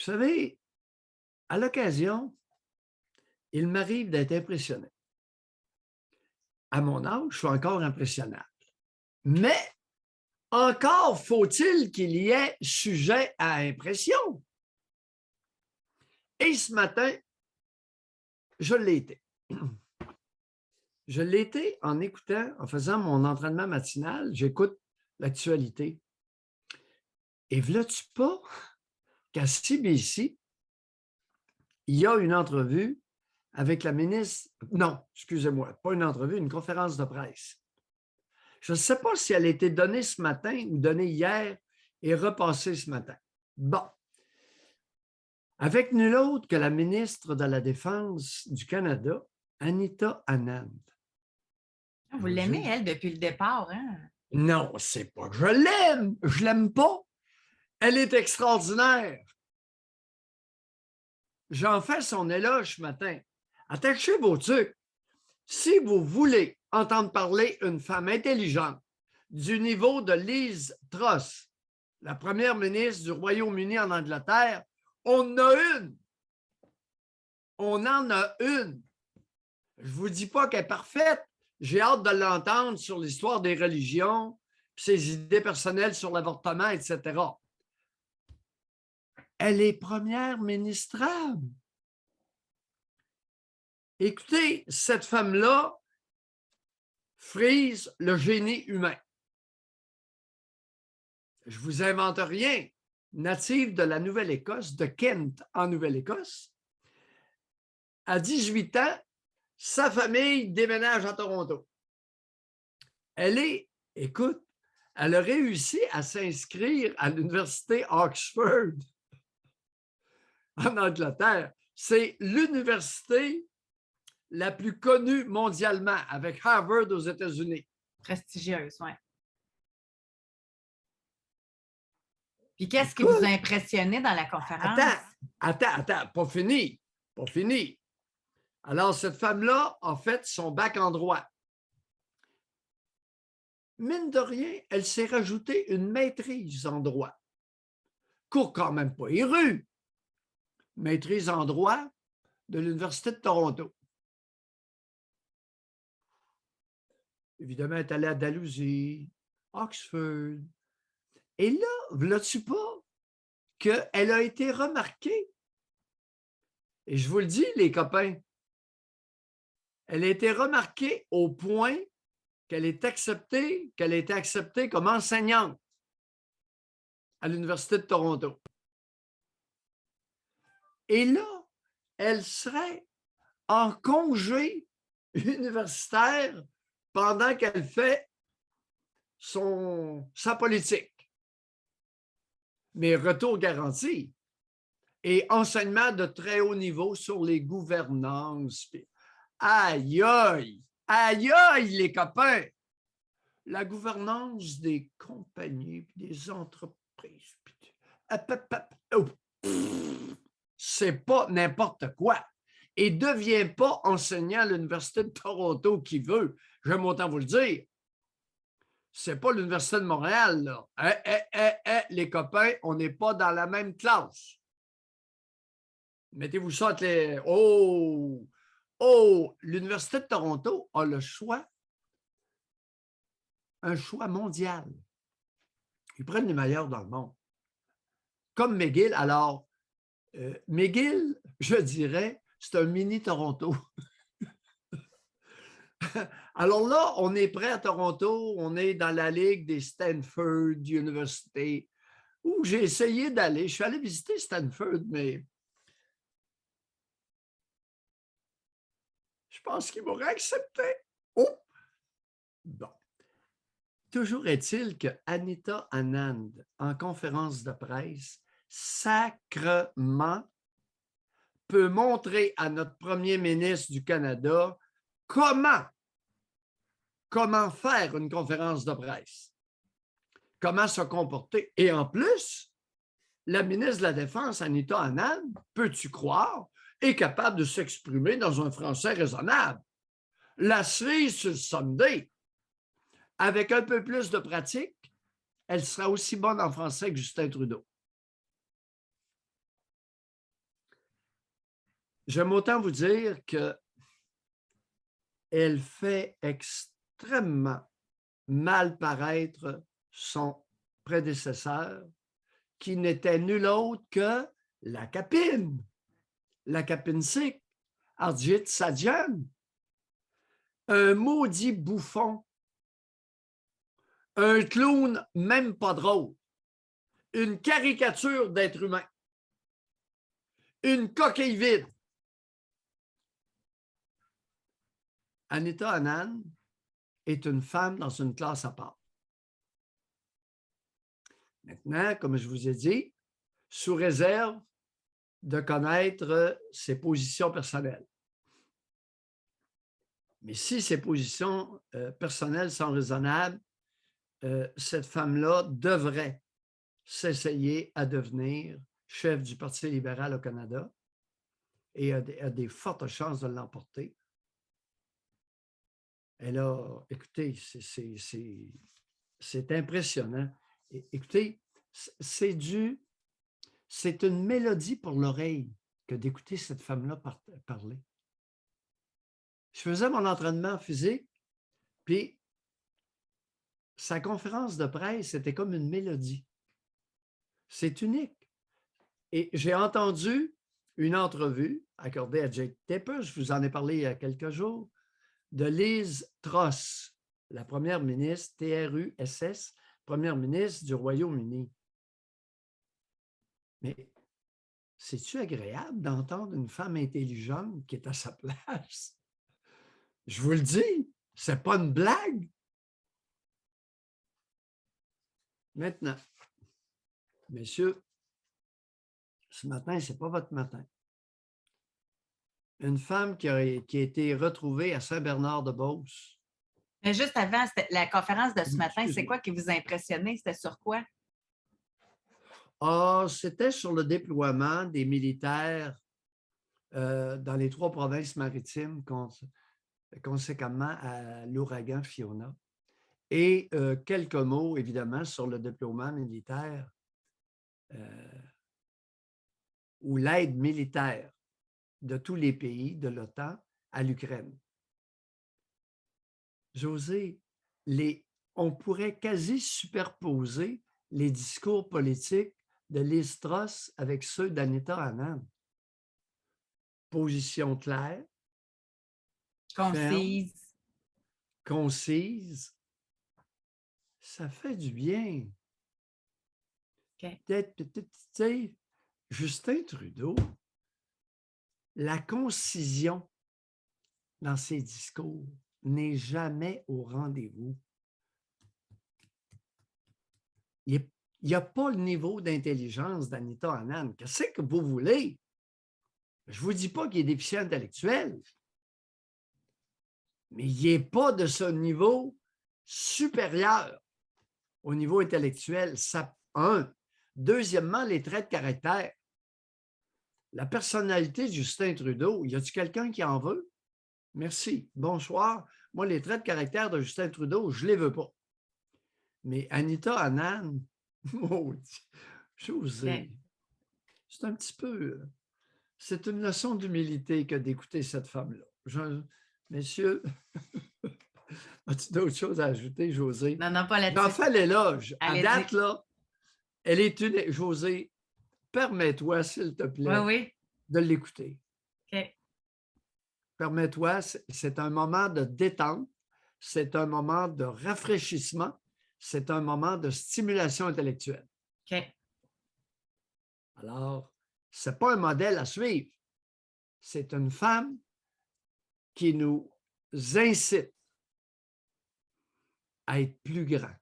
savez, à l'occasion, il m'arrive d'être impressionné. À mon âge, je suis encore impressionnable. Mais encore faut-il qu'il y ait sujet à impression. Et ce matin, je l'ai été. Je l'ai été en écoutant, en faisant mon entraînement matinal, j'écoute l'actualité. Et vois-tu pas qu'à CBC, il y a une entrevue avec la ministre, non, excusez-moi, pas une entrevue, une conférence de presse. Je ne sais pas si elle a été donnée ce matin ou donnée hier et repassée ce matin. Bon. Avec nul autre que la ministre de la Défense du Canada, Anita Anand. Vous l'aimez, elle, depuis le départ, hein? Non, c'est pas que je l'aime. Je l'aime pas. Elle est extraordinaire. J'en fais son éloge ce matin. Attachez vos trucs. Si vous voulez entendre parler une femme intelligente du niveau de Liz Truss, la première ministre du Royaume-Uni en Angleterre, on en a une. On en a une. Je ne vous dis pas qu'elle est parfaite. J'ai hâte de l'entendre sur l'histoire des religions, ses idées personnelles sur l'avortement, etc. Elle est première ministrable. Écoutez, cette femme-là frise le génie humain. Je ne vous invente rien. Native de la Nouvelle-Écosse, de Kent en Nouvelle-Écosse, à 18 ans, sa famille déménage à Toronto. Écoute, elle a réussi à s'inscrire à l'université Oxford en Angleterre. C'est l'université la plus connue mondialement, avec Harvard aux États-Unis. Prestigieuse, oui. Puis qu'est-ce qui Écoute, vous a impressionné dans la conférence? Attends, pas fini, pas fini. Alors, cette femme-là a fait son bac en droit. Mine de rien, elle s'est rajoutée une maîtrise en droit. Cours quand même pas rue. Maîtrise en droit de l'Université de Toronto. Évidemment, elle est allée à Dalhousie, Oxford. Et là, vois-tu pas qu'elle a été remarquée? Et je vous le dis, les copains, elle a été remarquée au point qu'elle a été acceptée comme enseignante à l'Université de Toronto. Et là, elle serait en congé universitaire pendant qu'elle fait sa politique. Mais retour garanti et enseignement de très haut niveau sur les gouvernances. Aïe, aïe, aïe, aïe, les copains! La gouvernance des compagnies, des entreprises. C'est pas n'importe quoi. Et ne deviens pas enseignant à l'Université de Toronto qui veut. J'aime autant vous le dire. C'est pas l'Université de Montréal, là. Les copains, on n'est pas dans la même classe. Mettez-vous ça entre les... Oh! Oh! L'Université de Toronto a le choix, un choix mondial. Ils prennent les meilleurs dans le monde. Comme McGill. Alors, McGill, je dirais, c'est un mini Toronto. Alors là, on est prêt à Toronto, on est dans la ligue des Stanford University, où j'ai essayé d'aller. Je suis allé visiter Stanford, mais je pense qu'il m'aurait accepté. Oh! Bon. Toujours est-il que Anita Anand, en conférence de presse, sacrement peut montrer à notre premier ministre du Canada comment faire une conférence de presse, comment se comporter. Et en plus, la ministre de la Défense, Anita Anand, peux-tu croire, est capable de s'exprimer dans un français raisonnable. La cerise sur le Sunday, avec un peu plus de pratique, elle sera aussi bonne en français que Justin Trudeau. j'aime autant vous dire qu'elle fait extrêmement mal paraître son prédécesseur, qui n'était nul autre que la Capine Sikh, Harjit Sajjan, un maudit bouffon, un clown même pas drôle, une caricature d'être humain, une coquille vide. Anita Anand est une femme dans une classe à part. Maintenant, comme je vous ai dit, sous réserve de connaître ses positions personnelles. Mais si ses positions personnelles sont raisonnables, cette femme-là devrait s'essayer à devenir chef du Parti libéral au Canada et a des fortes chances de l'emporter. Elle a, écoutez, c'est impressionnant. Écoutez, c'est une mélodie pour l'oreille que d'écouter cette femme-là parler. Je faisais mon entraînement physique, puis sa conférence de presse, c'était comme une mélodie. C'est unique. Et j'ai entendu une entrevue accordée à Jake Tapper, je vous en ai parlé il y a quelques jours, de Liz Truss, la première ministre, TRUSS, première ministre du Royaume-Uni. Mais c'est-tu agréable d'entendre une femme intelligente qui est à sa place? Je vous le dis, c'est pas une blague. Maintenant, messieurs, ce matin, ce n'est pas votre matin. Une femme qui a été retrouvée à Saint-Bernard-de-Beauce. Mais juste avant, la conférence de ce matin, c'est quoi qui vous a impressionné? C'était sur quoi? Ah, c'était sur le déploiement des militaires dans les 3 provinces maritimes conséquemment à l'ouragan Fiona. Et quelques mots, évidemment, sur le déploiement militaire ou l'aide militaire de tous les pays de l'OTAN à l'Ukraine. José, on pourrait quasi superposer les discours politiques de Liz Truss avec ceux d'Anita Anand. Position claire, concise, ferme, concise. Ça fait du bien. Okay. Peut-être, tu sais, Justin Trudeau, la concision dans ses discours n'est jamais au rendez-vous. Il n'y a pas le niveau d'intelligence d'Anita Anand. Qu'est-ce que vous voulez? Je ne vous dis pas qu'il est déficient intellectuel, mais il n'est pas de ce niveau supérieur au niveau intellectuel. Ça, un. Deuxièmement, les traits de caractère. La personnalité de Justin Trudeau, y a-t-il quelqu'un qui en veut? Merci. Bonsoir. Moi, les traits de caractère de Justin Trudeau, je ne les veux pas. Mais Anita Anand, maudit, José, c'est un petit peu... C'est une leçon d'humilité que d'écouter cette femme-là. Messieurs, as-tu d'autres choses à ajouter, José? Non, non, pas là-dessus. J'en fais l'éloge. À Allez-y. date, là, elle est une... José, permets-toi, s'il te plaît, Oui. de l'écouter. OK. Permets-toi, c'est un moment de détente, c'est un moment de rafraîchissement, c'est un moment de stimulation intellectuelle. OK. Alors, ce n'est pas un modèle à suivre. C'est une femme qui nous incite à être plus grands,